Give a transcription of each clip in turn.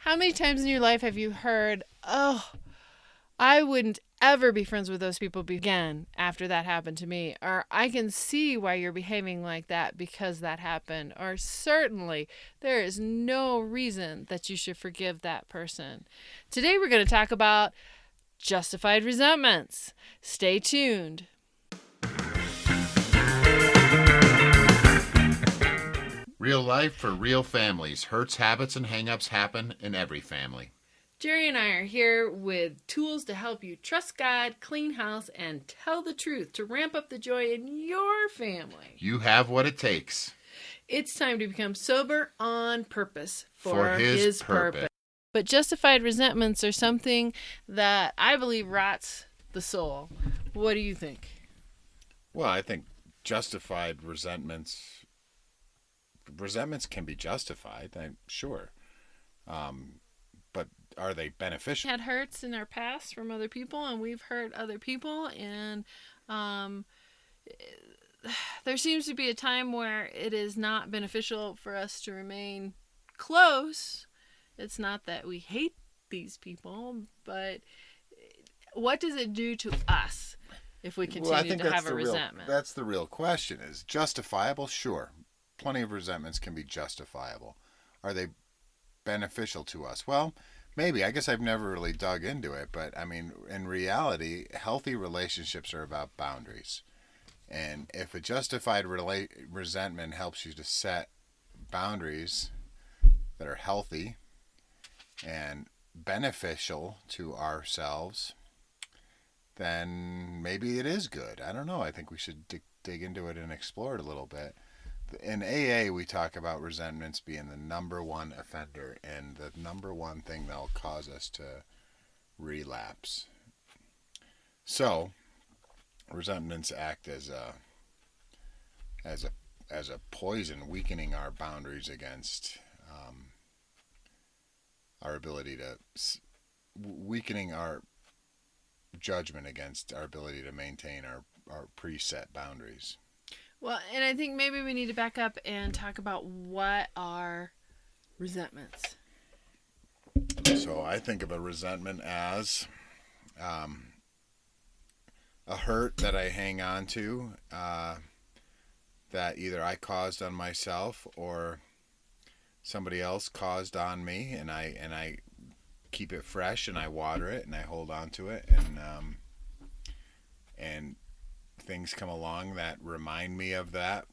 How many times in your life have you heard, oh, I wouldn't ever be friends with those people again after that happened to me? Or I can see why you're behaving like that because that happened. Or certainly there is no reason that you should forgive that person. Today we're going to talk about justified resentments. Stay tuned. Real life for real families. Hurts, habits, and hang-ups happen in every family. Jerry and I are here with tools to help you trust God, clean house, and tell the truth to ramp up the joy in your family. You have what it takes. It's time to become sober on purpose For his purpose. But justified resentments are something that I believe rots the soul. What do you think? Well, I think justified resentments can be justified, I'm sure. But are they beneficial? We had hurts in our past from other people, and we've hurt other people, and there seems to be a time where it is not beneficial for us to remain close. It's not that we hate these people, but what does it do to us if we continue to have a resentment? That's the real question. Is justifiable? Sure. Plenty of resentments can be justifiable. Are they beneficial to us? Well, maybe. I guess I've never really dug into it, but I mean, in reality, healthy relationships are about boundaries. And if a justified resentment helps you to set boundaries that are healthy and beneficial to ourselves, then maybe it is good. I don't know. I think we should dig into it and explore it a little bit. In AA, we talk about resentments being the number one offender and the number one thing that'll cause us to relapse. So, resentments act as a poison, weakening our boundaries against our ability to, weakening our judgment against our ability to maintain our preset boundaries. Well, and I think maybe we need to back up and talk about what are resentments. So I think of a resentment as a hurt that I hang on to that either I caused on myself or somebody else caused on me, and I keep it fresh and I water it and I hold on to it, and things come along that remind me of that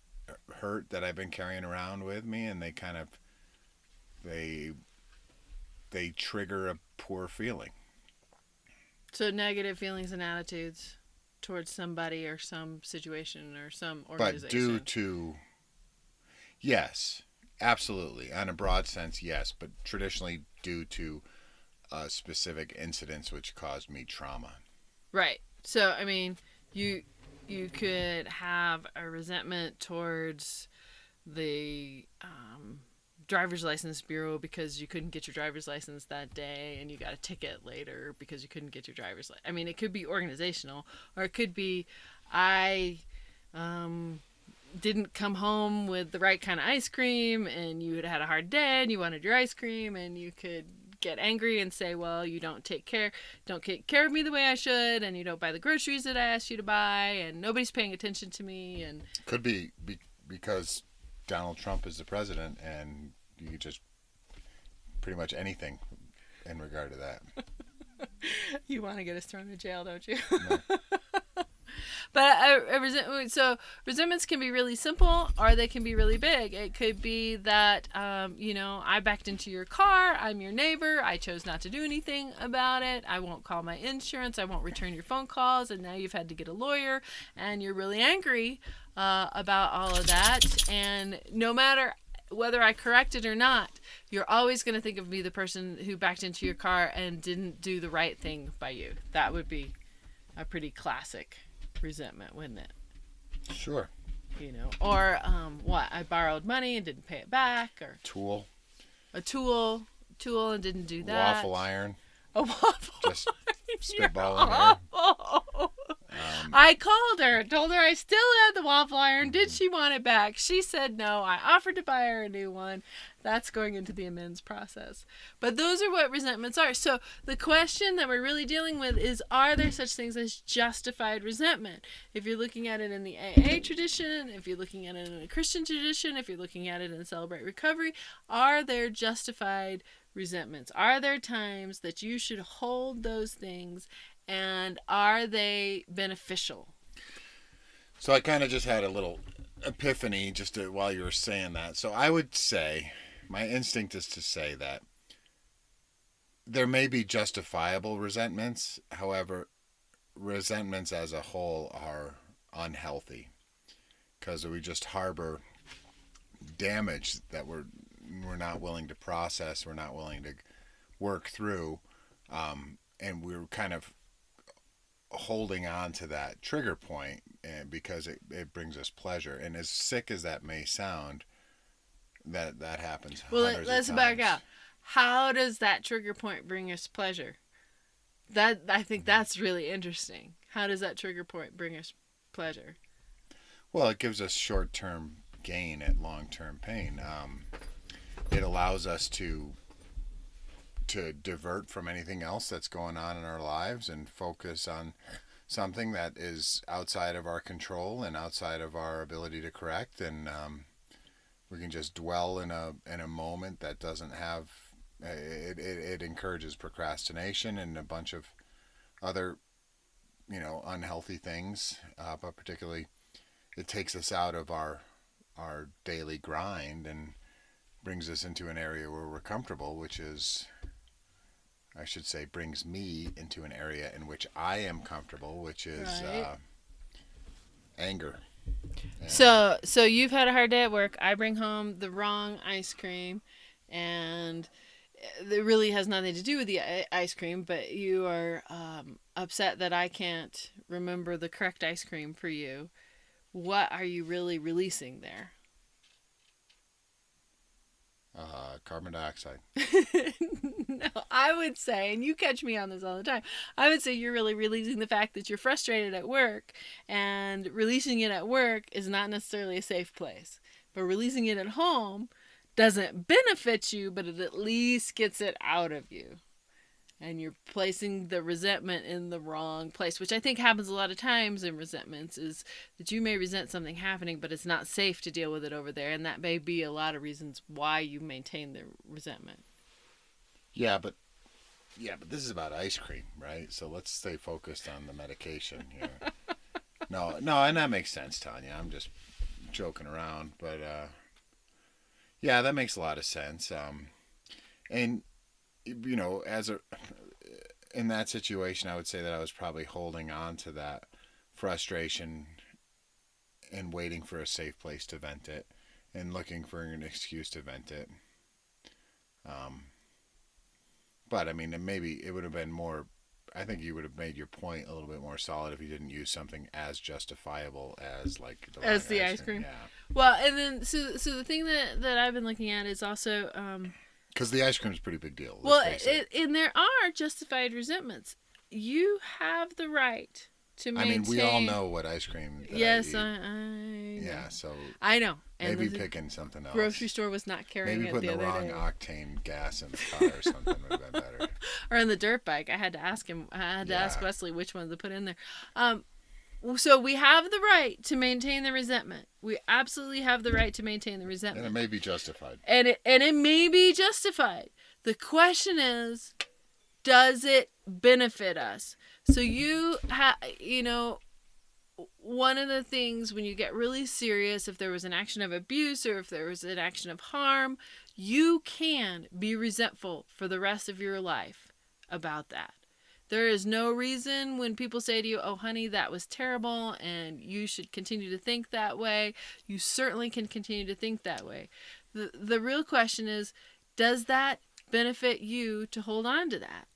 hurt that I've been carrying around with me, and they kind of they trigger a poor feeling. So negative feelings and attitudes towards somebody or some situation or some organization. But due to, yes, absolutely, on a broad sense, yes, but traditionally due to specific incidents which caused me trauma. Right. So I mean, you could have a resentment towards the driver's license bureau because you couldn't get your driver's license that day and you got a ticket later because you couldn't get your driver's license. I mean, it could be organizational, or it could be I didn't come home with the right kind of ice cream and you had a hard day and you wanted your ice cream, and you could get angry and say, well, you don't take care of me the way I should, and you don't buy the groceries that I asked you to buy, and nobody's paying attention to me. And could be because Donald Trump is the president, and you could just pretty much anything in regard to that. You want to get us thrown in jail, don't you? No. But resentments can be really simple, or they can be really big. It could be that, I backed into your car. I'm your neighbor. I chose not to do anything about it. I won't call my insurance. I won't return your phone calls. And now you've had to get a lawyer, and you're really angry about all of that. And no matter whether I correct it or not, you're always going to think of me, the person who backed into your car and didn't do the right thing by you. That would be a pretty classic resentment, wouldn't it? Sure. Or I borrowed money and didn't pay it back, or a tool and didn't do that. Waffle iron. A waffle Just iron. spitballing here. I called her, told her I still had the waffle iron. Did she want it back? She said no. I offered to buy her a new one. That's going into the amends process. But those are what resentments are. So the question that we're really dealing with is, are there such things as justified resentment? If you're looking at it in the AA tradition, if you're looking at it in a Christian tradition, if you're looking at it in Celebrate Recovery, are there justified resentments? Are there times that you should hold those things, and are they beneficial? So I kind of just had a little epiphany while you were saying that. So I would say, my instinct is to say that there may be justifiable resentments. However, resentments as a whole are unhealthy because we just harbor damage that we're not willing to process, we're not willing to work through, and we're kind of holding on to that trigger point because it brings us pleasure. And as sick as that may sound, that happens. Well, let's back out. How does that trigger point bring us pleasure? That I think that's really interesting. How does that trigger point bring us pleasure? Well, it gives us short-term gain at long-term pain. It allows us to divert from anything else that's going on in our lives and focus on something that is outside of our control and outside of our ability to correct, and we can just dwell in a moment that doesn't have it encourages procrastination and a bunch of other unhealthy things, but particularly it takes us out of our daily grind and brings us into an area where we're comfortable, which is, I should say, brings me into an area in which I am comfortable, which is right. Anger. And So you've had a hard day at work. I bring home the wrong ice cream, and it really has nothing to do with the ice cream, but you are upset that I can't remember the correct ice cream for you. What are you really releasing there? carbon dioxide. No, I would say, and you catch me on this all the time, I would say you're really releasing the fact that you're frustrated at work, and releasing it at work is not necessarily a safe place. But releasing it at home doesn't benefit you, but it at least gets it out of you. And you're placing the resentment in the wrong place, which I think happens a lot of times in resentments, is that you may resent something happening, but it's not safe to deal with it over there. And that may be a lot of reasons why you maintain the resentment. Yeah, but this is about ice cream, right? So let's stay focused on the medication here. No, and that makes sense, Tanya. I'm just joking around, but yeah, that makes a lot of sense. And in that situation, I would say that I was probably holding on to that frustration and waiting for a safe place to vent it and looking for an excuse to vent it. But I mean, maybe it would have been more, I think you would have made your point a little bit more solid if you didn't use something as justifiable as like the ice cream. Yeah. Well, and then so the thing that I've been looking at is also because the ice cream is a pretty big deal. Well, and there are justified resentments. You have the right to maintain. I mean, we all know what ice cream. Yes, I know. Yeah, so I know. And maybe picking something else. Grocery store was not carrying maybe it putting the other wrong day. octane gas in the car or something would have been better. Or on the dirt bike, I had to ask him. I had to ask Wesley which one to put in there. So we have the right to maintain the resentment. We absolutely have the right to maintain the resentment. And it may be justified. And it may be justified. The question is, does it benefit us? So one of the things when you get really serious, if there was an action of abuse or if there was an action of harm, you can be resentful for the rest of your life about that. There is no reason when people say to you, oh, honey, that was terrible, and you should continue to think that way. You certainly can continue to think that way. The real question is, does that benefit you to hold on to that?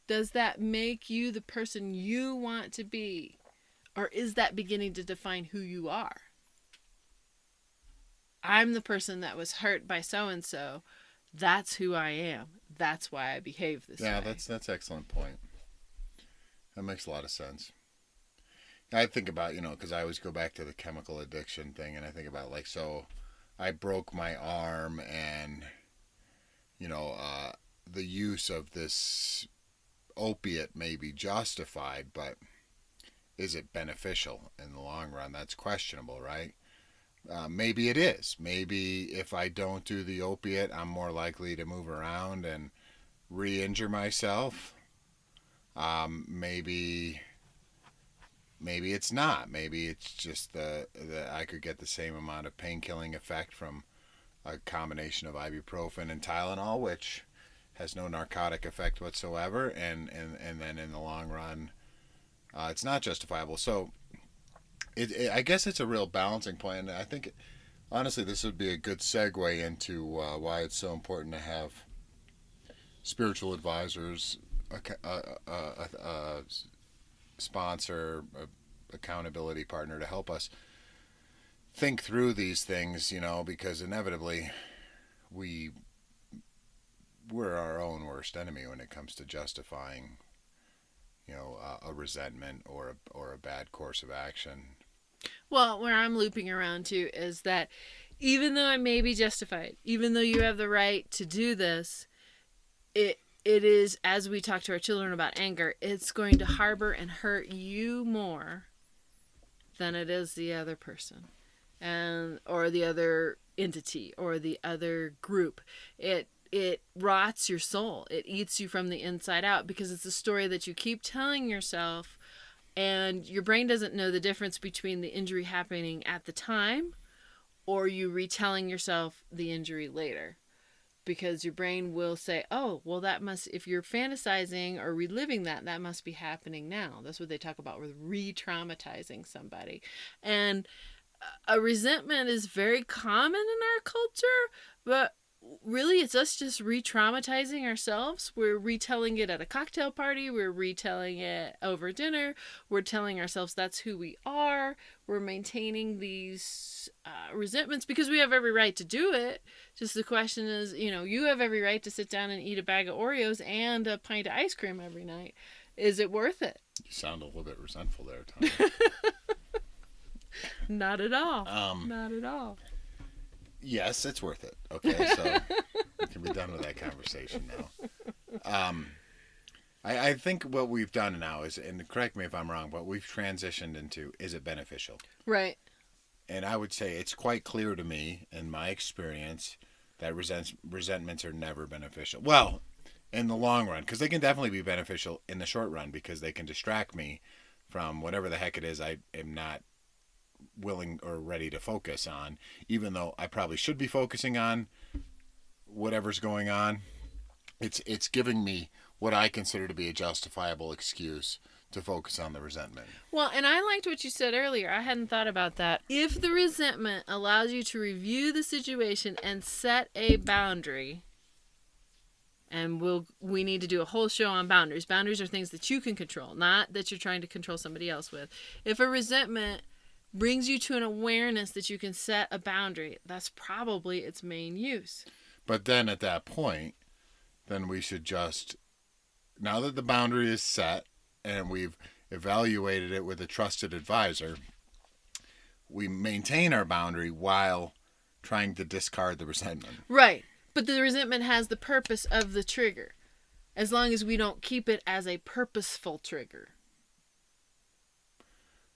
Does that make you the person you want to be? Or is that beginning to define who you are? I'm the person that was hurt by so-and-so. That's who I am. That's why I behave this way. Yeah, that's an excellent point. That makes a lot of sense. I think about, because I always go back to the chemical addiction thing, and I think about, like, so I broke my arm, and, the use of this opiate may be justified, but is it beneficial in the long run? That's questionable, right? Maybe it is. Maybe if I don't do the opiate, I'm more likely to move around and re-injure myself. Maybe it's not. Maybe it's just the I could get the same amount of pain killing effect from a combination of ibuprofen and Tylenol, which has no narcotic effect whatsoever, and then in the long run, it's not justifiable. So I guess it's a real balancing point, and I think honestly this would be a good segue into why it's so important to have spiritual advisors, a sponsor, accountability partner to help us think through these things, because inevitably we're our own worst enemy when it comes to justifying, a resentment or a bad course of action. Well, where I'm looping around to is that even though it may be justified, even though you have the right to do this, it is, as we talk to our children about anger, it's going to harbor and hurt you more than it is the other person, or the other entity, or the other group. It rots your soul. It eats you from the inside out, because it's a story that you keep telling yourself, and your brain doesn't know the difference between the injury happening at the time or you retelling yourself the injury later. Because your brain will say, oh, well, that must, if you're fantasizing or reliving that must be happening now. That's what they talk about with re-traumatizing somebody. And a resentment is very common in our culture, but really it's us just re-traumatizing ourselves. We're retelling it at a cocktail party. We're retelling it over dinner. We're telling ourselves that's who we are. We're maintaining these resentments because we have every right to do it. Just the question is, you have every right to sit down and eat a bag of Oreos and a pint of ice cream every night. Is it worth it? You sound a little bit resentful there, Tom. Not at all. Not at all. Yes, it's worth it. Okay, so we can be done with that conversation now. I think what we've done now is, and correct me if I'm wrong, but we've transitioned into, is it beneficial? Right. And I would say it's quite clear to me, in my experience, that resentments are never beneficial. Well, in the long run, because they can definitely be beneficial in the short run, because they can distract me from whatever the heck it is I am not willing or ready to focus on, even though I probably should be focusing on whatever's going on. It's giving me what I consider to be a justifiable excuse to focus on the resentment. Well, and I liked what you said earlier. I hadn't thought about that. If the resentment allows you to review the situation and set a boundary, and we need to do a whole show on boundaries. Boundaries are things that you can control, not that you're trying to control somebody else with. If a resentment brings you to an awareness that you can set a boundary, that's probably its main use. But then at that point, then we should just, now that the boundary is set and we've evaluated it with a trusted advisor, we maintain our boundary while trying to discard the resentment. Right. But the resentment has the purpose of the trigger, as long as we don't keep it as a purposeful trigger.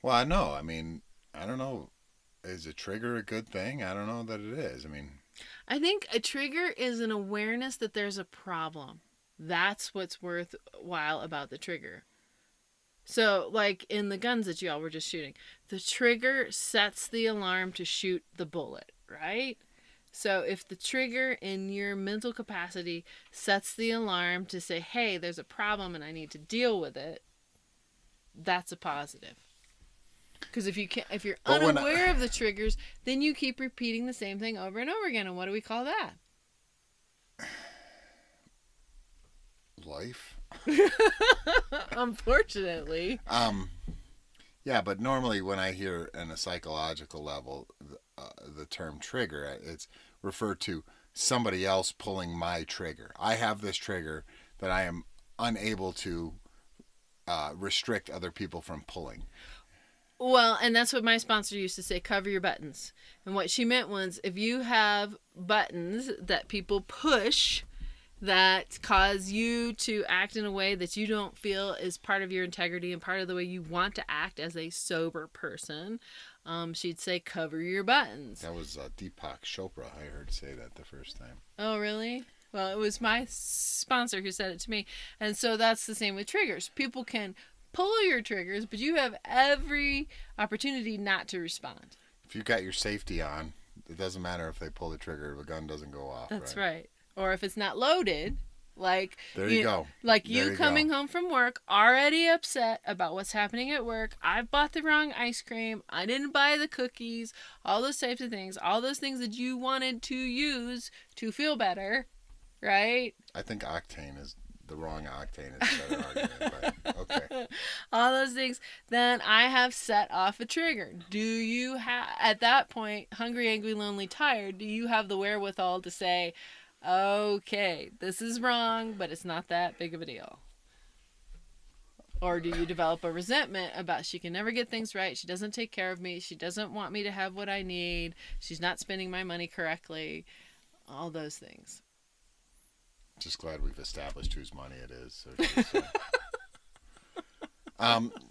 Well, I know. I mean, I don't know. Is a trigger a good thing? I don't know that it is. I think a trigger is an awareness that there's a problem. That's what's worthwhile about the trigger. So, like in the guns that y'all were just shooting, the trigger sets the alarm to shoot the bullet, right? So if the trigger in your mental capacity sets the alarm to say, hey, there's a problem and I need to deal with it, that's a positive. Because if you're unaware of the triggers, then you keep repeating the same thing over and over again. And what do we call that? Life. Unfortunately. Yeah, but normally when I hear on a psychological level the term trigger, it's referred to somebody else pulling my trigger. I have this trigger that I am unable to restrict other people from pulling. Well, and that's what my sponsor used to say, cover your buttons. And what she meant was if you have buttons that people push that cause you to act in a way that you don't feel is part of your integrity and part of the way you want to act as a sober person, she'd say cover your buttons. That was Deepak Chopra. I heard say that the first time. Oh, really? Well, it was my sponsor who said it to me. And so that's the same with triggers. People can pull your triggers, but you have every opportunity not to respond. If you got your safety on, it doesn't matter if they pull the trigger, the gun doesn't go off. That's right. Or if it's not loaded, like there you go. Like there you coming home from work, already upset about what's happening at work. I bought the wrong ice cream. I didn't buy the cookies. All those types of things. All those things that you wanted to use to feel better, right? I think octane is the wrong octane. Is a better argument, but okay. All those things. Then I have set off a trigger. Do you have, at that point, hungry, angry, lonely, tired, do you have the wherewithal to say, okay, this is wrong, but it's not that big of a deal? Or do you develop a resentment about she can never get things right, she doesn't take care of me, she doesn't want me to have what I need, she's not spending my money correctly, all those things. Just glad we've established whose money it is.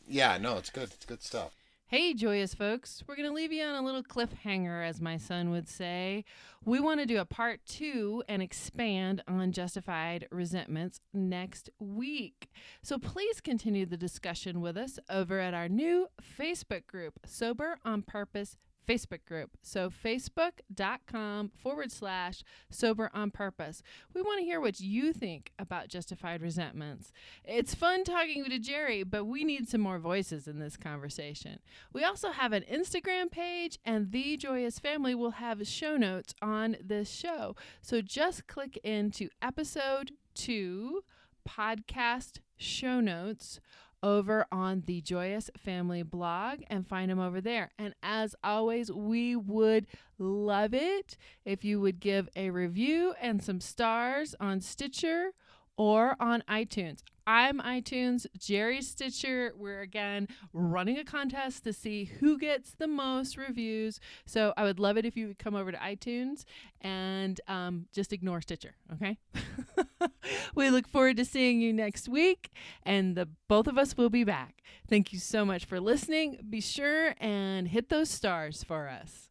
Yeah, no, it's good. It's good stuff. Hey, joyous folks. We're going to leave you on a little cliffhanger, as my son would say. We want to do a part 2 and expand on justified resentments next week. So please continue the discussion with us over at our new Facebook group, Sober on Purpose Facebook group. So facebook.com/sober on purpose. We want to hear what you think about justified resentments. It's fun talking to Jerry, but we need some more voices in this conversation. We also have an Instagram page, and The Joyous Family will have show notes on this show. So just click into episode 2 podcast show notes over on the Joyous Family blog and find them over there. And as always, we would love it if you would give a review and some stars on Stitcher or on iTunes. I'm iTunes, Jerry's Stitcher. We're again running a contest to see who gets the most reviews. So I would love it if you would come over to iTunes and just ignore Stitcher, okay? We look forward to seeing you next week, and both of us will be back. Thank you so much for listening. Be sure and hit those stars for us.